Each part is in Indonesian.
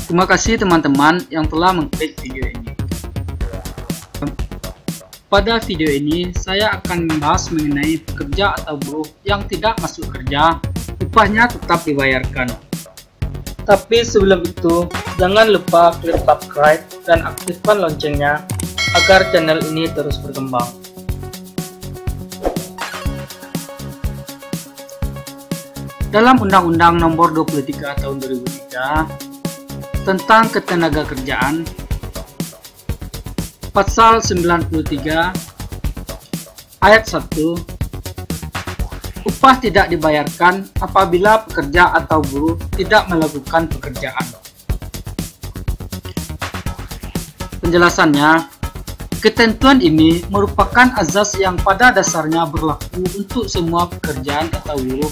Terima kasih teman-teman yang telah mengklik video ini. Pada video ini, saya akan membahas mengenai pekerja atau buruh yang tidak masuk kerja, upahnya tetap dibayarkan. Tapi sebelum itu, jangan lupa klik subscribe dan aktifkan loncengnya agar channel ini terus berkembang. Dalam Undang-Undang Nomor 23 Tahun 2003 tentang Ketenagakerjaan, Pasal 93 Ayat 1, upah tidak dibayarkan apabila pekerja atau buruh tidak melakukan pekerjaan. Penjelasannya, ketentuan ini merupakan azas yang pada dasarnya berlaku untuk semua pekerjaan atau buruh,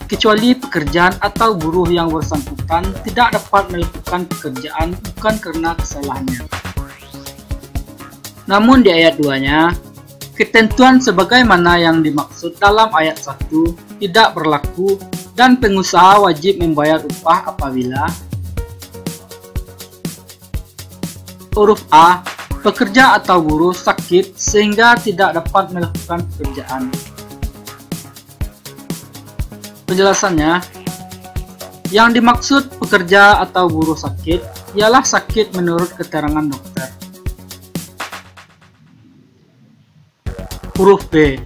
kecuali pekerjaan atau buruh yang bersangkutan tidak dapat melakukan pekerjaan bukan karena kesalahannya. Namun di ayat 2-nya, ketentuan sebagaimana yang dimaksud dalam ayat 1 tidak berlaku dan pengusaha wajib membayar upah apabila huruf A. Pekerja atau buruh sakit sehingga tidak dapat melakukan pekerjaan. Penjelasannya, yang dimaksud pekerja atau buruh sakit ialah sakit menurut keterangan dokter. Huruf B.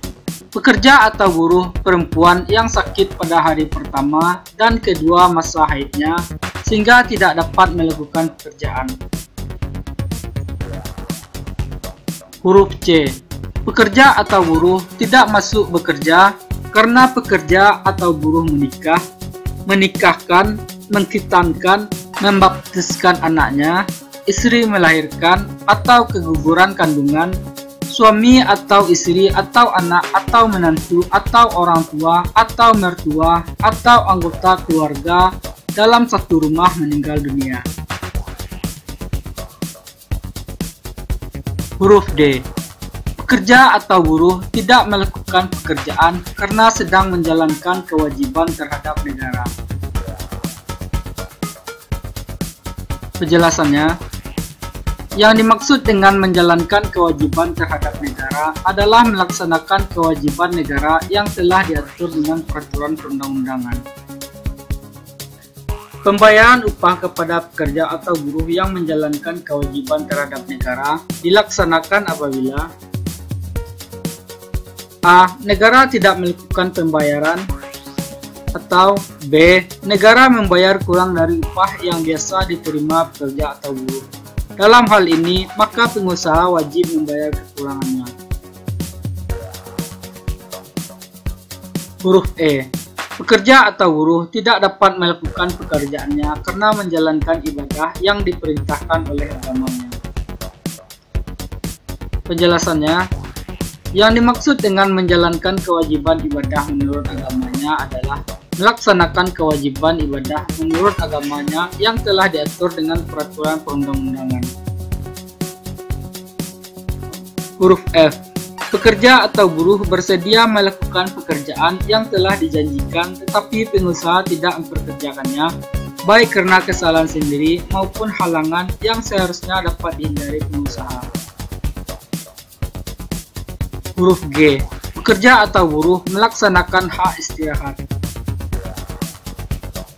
Pekerja atau buruh perempuan yang sakit pada hari pertama dan kedua masa haidnya sehingga tidak dapat melakukan pekerjaan. Huruf C. Pekerja atau buruh tidak masuk bekerja karena pekerja atau buruh menikah, menikahkan, mengkhitankan, membaptiskan anaknya, istri melahirkan, atau keguguran kandungan, suami atau istri atau anak atau menantu atau orang tua atau mertua atau anggota keluarga dalam satu rumah meninggal dunia. Huruf D. Pekerja atau buruh tidak melakukan pekerjaan karena sedang menjalankan kewajiban terhadap negara. Penjelasannya, yang dimaksud dengan menjalankan kewajiban terhadap negara adalah melaksanakan kewajiban negara yang telah diatur dengan peraturan perundang-undangan. Pembayaran upah kepada pekerja atau buruh yang menjalankan kewajiban terhadap negara dilaksanakan apabila A. Negara tidak melakukan pembayaran, atau B. Negara membayar kurang dari upah yang biasa diterima pekerja atau buruh. Dalam hal ini, maka pengusaha wajib membayar kekurangannya. Huruf E. Pekerja atau buruh tidak dapat melakukan pekerjaannya karena menjalankan ibadah yang diperintahkan oleh agamanya. Penjelasannya, yang dimaksud dengan menjalankan kewajiban ibadah menurut agamanya adalah melaksanakan kewajiban ibadah menurut agamanya yang telah diatur dengan peraturan perundang-undangan. Huruf F. Pekerja atau buruh bersedia melakukan pekerjaan yang telah dijanjikan tetapi pengusaha tidak memperkerjakannya, baik karena kesalahan sendiri maupun halangan yang seharusnya dapat dihindari pengusaha. Huruf G. Pekerja atau buruh melaksanakan hak istirahat.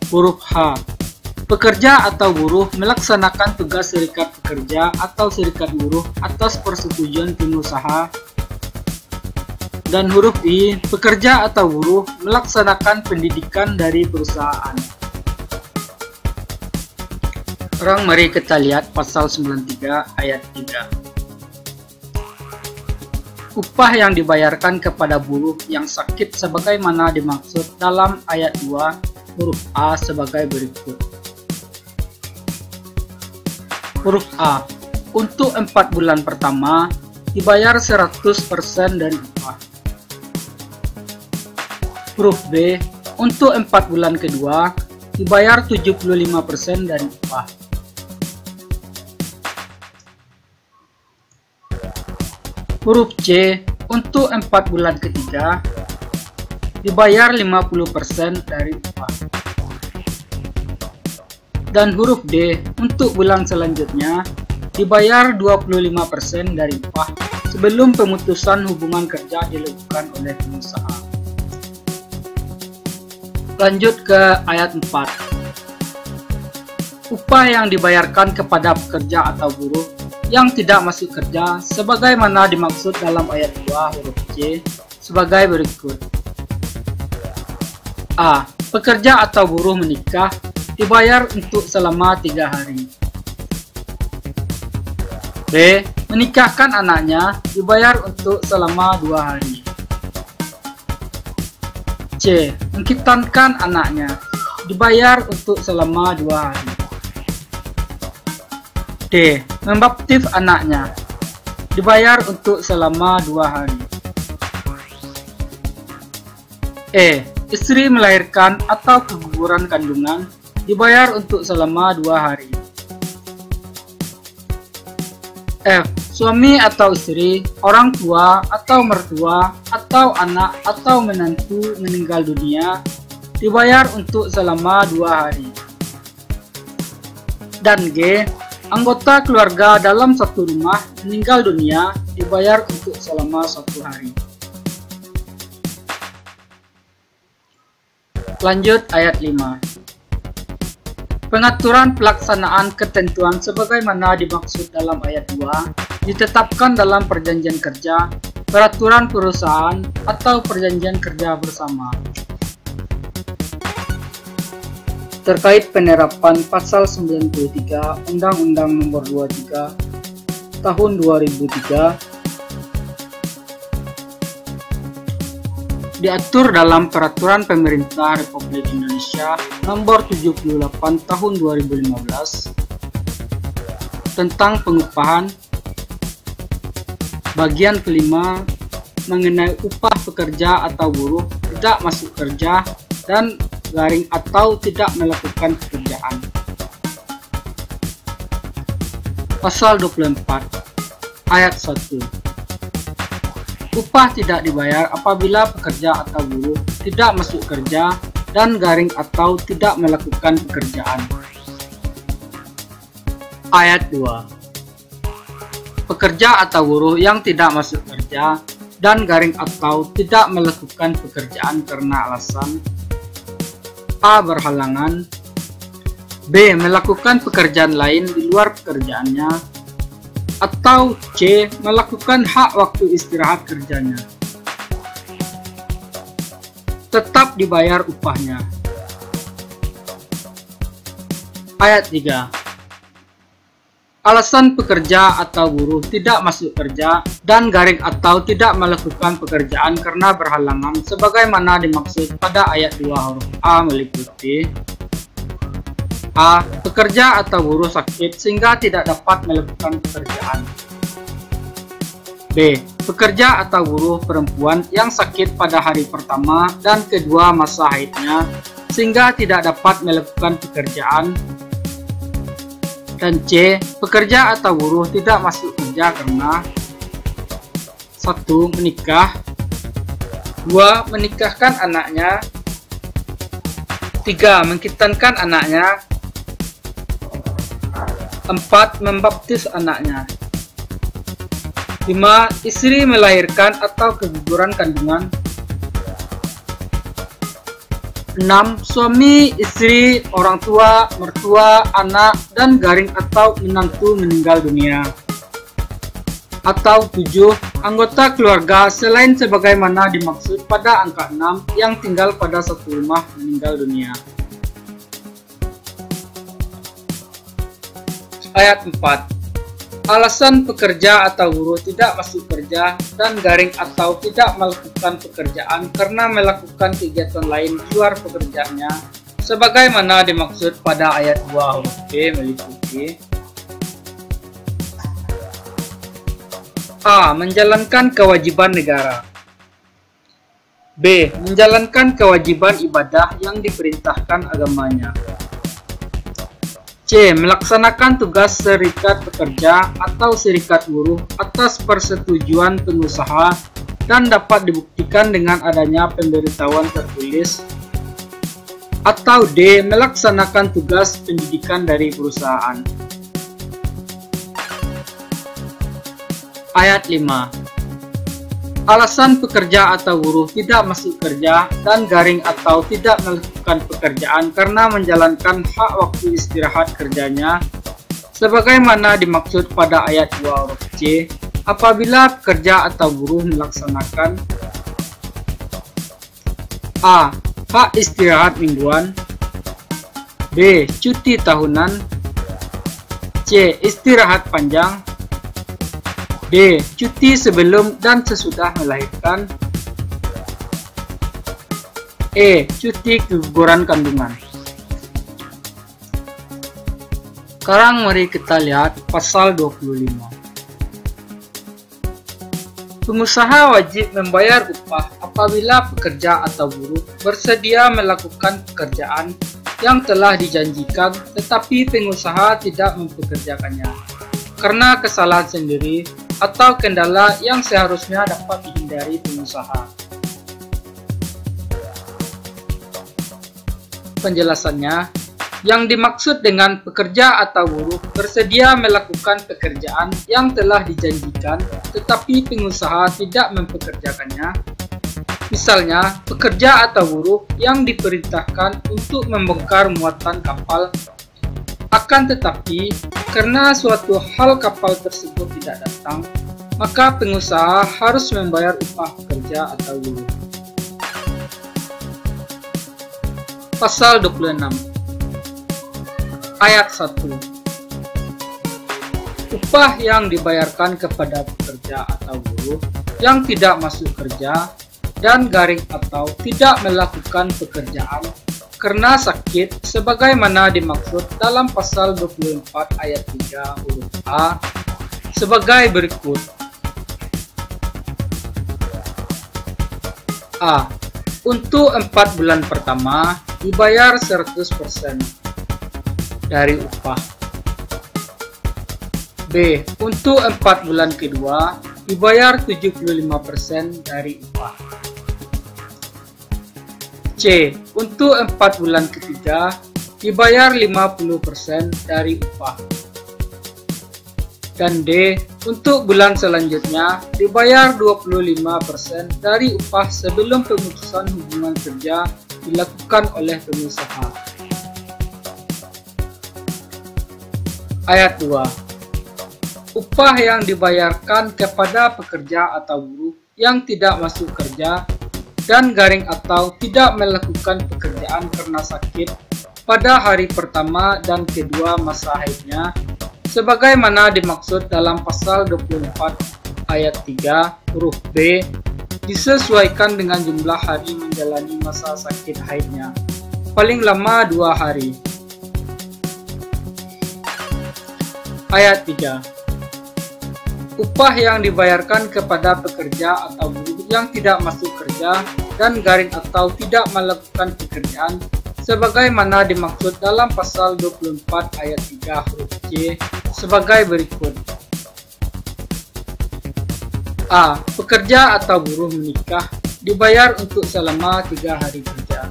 Huruf H. Pekerja atau buruh melaksanakan tugas serikat pekerja atau serikat buruh atas persetujuan pengusaha. Dan huruf I. Pekerja atau buruh melaksanakan pendidikan dari perusahaan. Sekarang mari kita lihat pasal 93 ayat 3. Upah yang dibayarkan kepada buruh yang sakit sebagaimana dimaksud dalam ayat 2 huruf A sebagai berikut. Huruf A. Untuk 4 bulan pertama dibayar 100% dari upah. Huruf B. Untuk 4 bulan kedua dibayar 75% dari upah. Huruf C. Untuk 4 bulan ketiga dibayar 50% dari upah. Dan huruf D untuk bulan selanjutnya dibayar 25% dari upah sebelum pemutusan hubungan kerja dilakukan oleh pengusaha. Lanjut ke ayat 4. Upah yang dibayarkan kepada pekerja atau buruh yang tidak masuk kerja sebagaimana dimaksud dalam ayat 2 huruf C sebagai berikut. A. Pekerja atau buruh menikah dibayar untuk selama 3 hari. B. Menikahkan anaknya dibayar untuk selama 2 hari. C. Mengkhitankan anaknya dibayar untuk selama 2 hari. D. Membaptis anaknya dibayar untuk selama 2 hari. E. Istri melahirkan atau keguguran kandungan dibayar untuk selama 2 hari. F. Suami atau istri, orang tua atau mertua atau anak atau menantu meninggal dunia dibayar untuk selama 2 hari. Dan G. Anggota keluarga dalam satu rumah meninggal dunia dibayar untuk selama 1 hari. Lanjut ayat 5. Pengaturan pelaksanaan ketentuan sebagaimana dimaksud dalam ayat 2 ditetapkan dalam perjanjian kerja, peraturan perusahaan, atau perjanjian kerja bersama. Terkait penerapan Pasal 93 Undang-Undang Nomor 23 Tahun 2003 diatur dalam Peraturan Pemerintah Republik Indonesia Nomor 78 Tahun 2015 tentang pengupahan bagian kelima mengenai upah pekerja atau buruh tidak masuk kerja dan garing atau tidak melakukan pekerjaan. Pasal 24 Ayat 1. Upah tidak dibayar apabila pekerja atau buruh tidak masuk kerja dan garing atau tidak melakukan pekerjaan. Ayat 2. Pekerja atau buruh yang tidak masuk kerja dan garing atau tidak melakukan pekerjaan karena alasan A. Berhalangan, B. Melakukan pekerjaan lain di luar pekerjaannya, atau C. Melakukan hak waktu istirahat kerjanya, tetap dibayar upahnya. Ayat 3. Alasan pekerja atau buruh tidak masuk kerja dan garing atau tidak melakukan pekerjaan karena berhalangan sebagaimana dimaksud pada ayat 2 huruf A meliputi A. Pekerja atau buruh sakit sehingga tidak dapat melakukan pekerjaan. B. Pekerja atau buruh perempuan yang sakit pada hari pertama dan kedua masa haidnya sehingga tidak dapat melakukan pekerjaan. Dan C. Pekerja atau buruh tidak masuk kerja karena 1. Menikah, 2. Menikahkan anaknya, 3. Mengkhitankan anaknya, 4. Membaptis anaknya, 5. Istri melahirkan atau keguguran kandungan, 6. Suami, istri, orang tua, mertua, anak, dan garing atau menantu meninggal dunia, atau 7. Anggota keluarga selain sebagaimana dimaksud pada angka 6 yang tinggal pada satu rumah meninggal dunia. Ayat 4. Alasan pekerja atau buruh tidak masuk kerja dan garing atau tidak melakukan pekerjaan karena melakukan kegiatan lain di luar pekerjaannya sebagaimana dimaksud pada ayat 2 huruf B meliputi A. Menjalankan kewajiban negara, B. Menjalankan kewajiban ibadah yang diperintahkan agamanya, C. Melaksanakan tugas serikat pekerja atau serikat buruh atas persetujuan pengusaha dan dapat dibuktikan dengan adanya pemberitahuan tertulis, atau D. Melaksanakan tugas pendidikan dari perusahaan. Ayat 5. Alasan pekerja atau buruh tidak masuk kerja dan garing atau tidak melakukan pekerjaan karena menjalankan hak waktu istirahat kerjanya sebagaimana dimaksud pada ayat 2 huruf C apabila pekerja atau buruh melaksanakan A. Hak istirahat mingguan, B. Cuti tahunan, C. Istirahat panjang, D. Cuti sebelum dan sesudah melahirkan, E. Cuti keguguran kandungan. Sekarang mari kita lihat pasal 25. Pengusaha wajib membayar upah apabila pekerja atau buruh bersedia melakukan pekerjaan yang telah dijanjikan tetapi pengusaha tidak mempekerjakannya karena kesalahan sendiri atau kendala yang seharusnya dapat dihindari pengusaha. Penjelasannya, yang dimaksud dengan pekerja atau buruh bersedia melakukan pekerjaan yang telah dijanjikan tetapi pengusaha tidak mempekerjakannya. Misalnya, pekerja atau buruh yang diperintahkan untuk membongkar muatan kapal, akan tetapi karena suatu hal kapal tersebut tidak datang, maka pengusaha harus membayar upah pekerja atau buruh. Pasal 26 Ayat 1. Upah yang dibayarkan kepada pekerja atau buruh yang tidak masuk kerja dan garing atau tidak melakukan pekerjaan karena sakit sebagaimana dimaksud dalam pasal 24 ayat 3 huruf A sebagai berikut. A. Untuk 4 bulan pertama dibayar 100% dari upah. B. Untuk 4 bulan kedua dibayar 75% dari upah. C. Untuk 4 bulan ketiga dibayar 50% dari upah. Dan D. Untuk bulan selanjutnya dibayar 25% dari upah sebelum pemutusan hubungan kerja dilakukan oleh pengusaha. Ayat 2. Upah yang dibayarkan kepada pekerja atau buruh yang tidak masuk kerja dan garing atau tidak melakukan pekerjaan karena sakit pada hari pertama dan kedua masa haidnya sebagaimana dimaksud dalam pasal 24 ayat 3 huruf B disesuaikan dengan jumlah hari menjalani masa sakit haidnya, paling lama 2 hari. Ayat 3. Upah yang dibayarkan kepada pekerja atau buruh yang tidak masuk kerja dan garing atau tidak melakukan pekerjaan sebagaimana dimaksud dalam pasal 24 ayat 3 huruf C sebagai berikut. A. Pekerja atau buruh menikah dibayar untuk selama 3 hari kerja.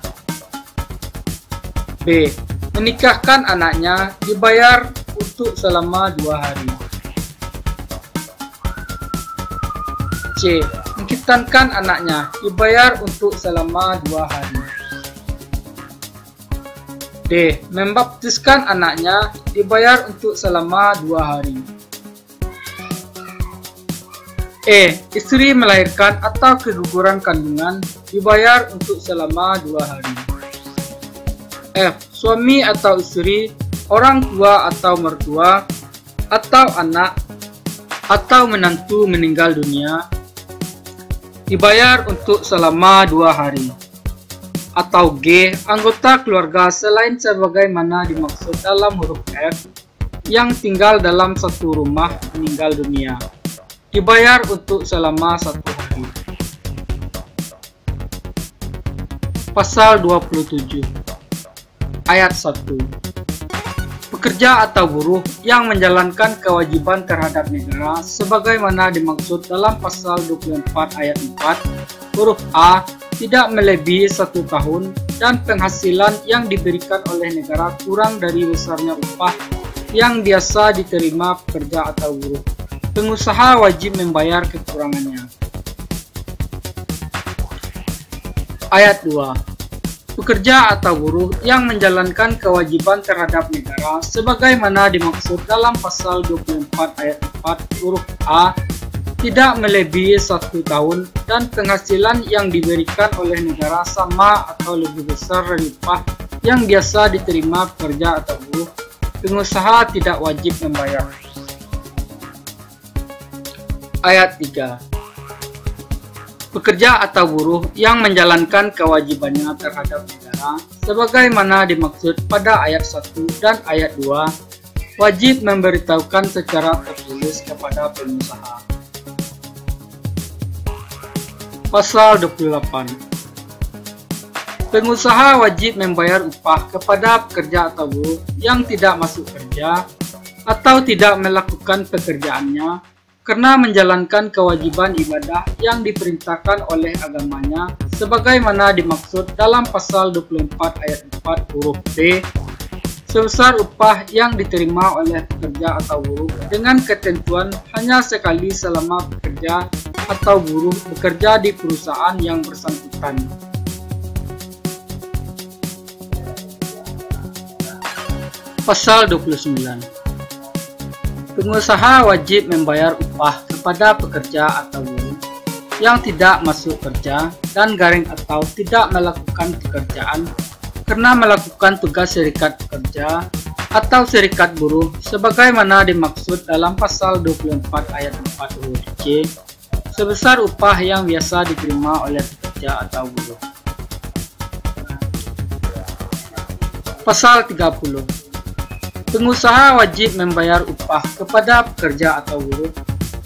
B. Menikahkan anaknya dibayar untuk selama 2 hari. C. Menghitankan anaknya dibayar untuk selama 2 hari. D. Membaptiskan anaknya dibayar untuk selama 2 hari. E. Istri melahirkan atau keguguran kandungan dibayar untuk selama 2 hari. F. Suami atau istri, orang tua atau mertua, atau anak, atau menantu meninggal dunia, dibayar untuk selama 2 hari. Atau G. Anggota keluarga selain sebagaimana dimaksud dalam huruf F, yang tinggal dalam satu rumah meninggal dunia, dibayar untuk selama 1 hari. Pasal 27 Ayat 1. Pekerja atau buruh yang menjalankan kewajiban terhadap negara sebagaimana dimaksud dalam pasal 24 ayat 4 huruf A tidak melebihi 1 tahun dan penghasilan yang diberikan oleh negara kurang dari besarnya upah yang biasa diterima pekerja atau buruh, pengusaha wajib membayar kekurangannya. Ayat 2. Pekerja atau buruh yang menjalankan kewajiban terhadap negara sebagaimana dimaksud dalam pasal 24 ayat 4 huruf A tidak melebihi 1 tahun dan penghasilan yang diberikan oleh negara sama atau lebih besar dari upah yang biasa diterima pekerja atau buruh, pengusaha tidak wajib membayar. Ayat 3. Pekerja atau buruh yang menjalankan kewajibannya terhadap negara sebagaimana dimaksud pada ayat 1 dan ayat 2 wajib memberitahukan secara tertulis kepada pengusaha. Pasal 28. Pengusaha wajib membayar upah kepada pekerja atau buruh yang tidak masuk kerja atau tidak melakukan pekerjaannya karena menjalankan kewajiban ibadah yang diperintahkan oleh agamanya sebagaimana dimaksud dalam pasal 24 ayat 4 huruf B sebesar upah yang diterima oleh pekerja atau buruh dengan ketentuan hanya sekali selama pekerja atau buruh bekerja di perusahaan yang bersangkutan. Pasal 29. Pengusaha wajib membayar upah kepada pekerja atau buruh yang tidak masuk kerja dan garing atau tidak melakukan pekerjaan karena melakukan tugas serikat pekerja atau serikat buruh sebagaimana dimaksud dalam pasal 24 ayat 4 huruf C sebesar upah yang biasa diterima oleh pekerja atau buruh. Pasal 30. Pengusaha wajib membayar upah kepada pekerja atau buruh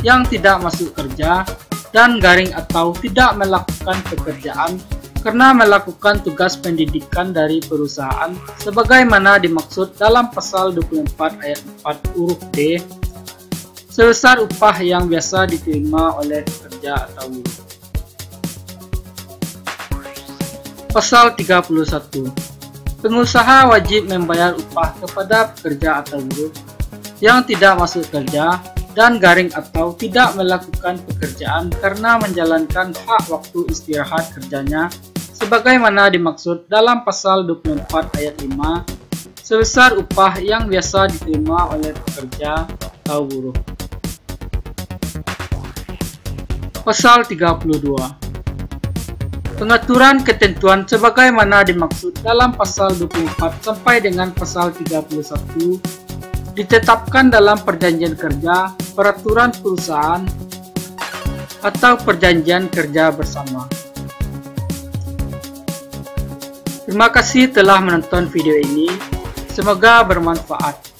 yang tidak masuk kerja dan garing atau tidak melakukan pekerjaan karena melakukan tugas pendidikan dari perusahaan sebagaimana dimaksud dalam pasal 24 ayat 4 huruf D sebesar upah yang biasa diterima oleh pekerja atau buruh. Pasal 31. Pengusaha wajib membayar upah kepada pekerja atau buruh yang tidak masuk kerja dan garing atau tidak melakukan pekerjaan karena menjalankan hak waktu istirahat kerjanya sebagaimana dimaksud dalam pasal 24 ayat 5 sebesar upah yang biasa diterima oleh pekerja atau buruh. Pasal 32. Pengaturan ketentuan sebagaimana dimaksud dalam pasal 24 sampai dengan pasal 31 ditetapkan dalam perjanjian kerja, peraturan perusahaan, atau perjanjian kerja bersama. Terima kasih telah menonton video ini. Semoga bermanfaat.